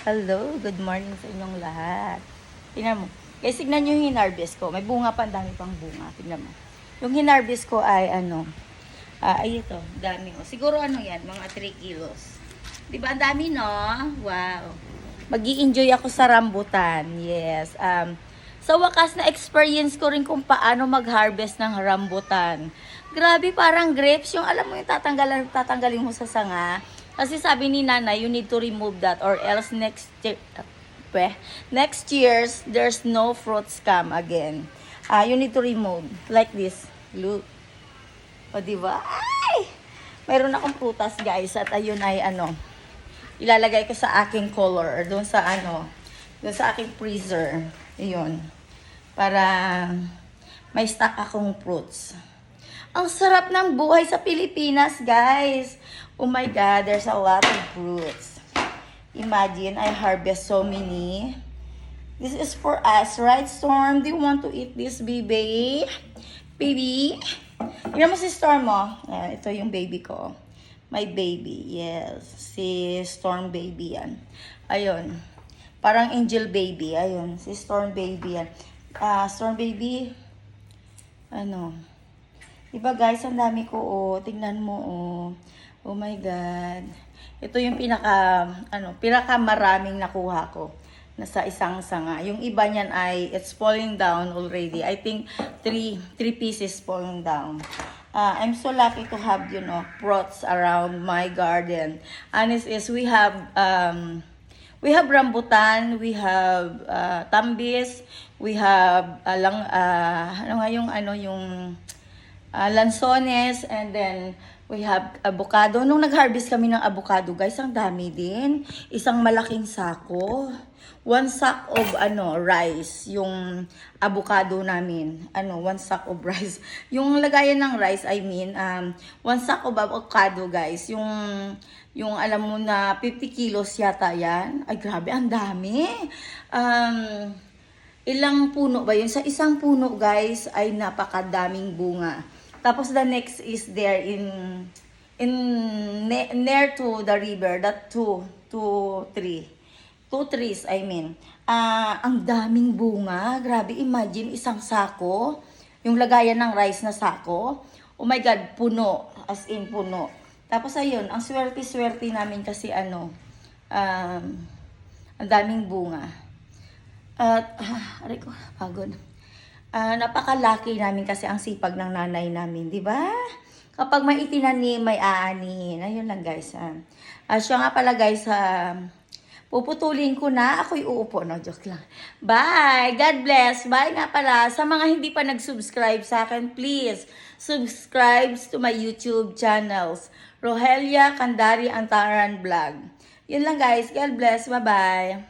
Hello, good morning sa inyong lahat. Tingnan mo. Guys, tignan nyo yung hinarvest ko. May bunga pa, ang dami pang bunga. Tignan mo. Yung hinarvest ko ay ay ito, dami. Siguro yan, mga 3 kilos. Diba, ang dami, no? Wow. Mag-i-enjoy ako sa rambutan. Yes. Sa wakas na experience ko rin kung paano mag-harvest ng rambutan. Grabe, parang grapes. Yung alam mo yung tatanggalin mo sa sanga. Kasi sabi ni nanay, you need to remove that or else next years, there's no fruits come again. You need to remove. Like this. Look. O, diba? Ay! Mayroon akong prutas, guys. At ayun ay ilalagay ko sa aking color. Doon sa doon sa aking freezer. Ayun. Para may stock akong fruits. Ang sarap ng buhay sa Pilipinas, guys. Oh my God, there's a lot of fruits. Imagine, I harvest so many. This is for us, right, Storm? Do you want to eat this, baby? Baby? Tignan mo si Storm, oh. Ito yung baby ko. My baby, yes. Si Storm baby yan. Ayun. Parang angel baby. Ayun, si Storm baby yan. Storm baby, diba guys, ang dami ko, oh. Tingnan mo, oh. Oh my God. Ito yung pinaka maraming nakuha ko na sa isang sanga. Yung iba niyan ay it's falling down already. I think 3 pieces falling down. I'm so lucky to have, fruits around my garden. Honest is we have rambutan, we have tambis, we have lansones, and then we have avocado. Nung nag-harvest kami ng avocado, guys, ang dami din. Isang malaking sako. 1 sack of rice, yung avocado namin. 1 sack of rice. Yung lagayan ng rice, 1 sack of avocado, guys. Yung alam mo na 50 kilos yata yan. Ay, grabe, ang dami. Ilang puno ba yun? Sa isang puno, guys, ay napakadaming bunga. Tapos the next is there near to the river, that 2 trees, ang daming bunga. Grabe, imagine isang sako, yung lagayan ng rice na sako. Oh my God, puno, as in puno. Tapos ayun, ang swerte-swerte namin kasi ang daming bunga. At aray ko, pagod. Napakalaki namin kasi ang sipag ng nanay namin, di ba? Kapag may itinanim, may aanihin. Ayun lang, guys. Siya nga pala, guys, puputulin ko na. Ako'y uupo. No, joke lang. Bye! God bless! Bye nga pala. Sa mga hindi pa nag-subscribe sa akin, please, subscribe to my YouTube channels. Rohelia Candari Antaran Vlog. Yun lang, guys. God bless. Bye-bye!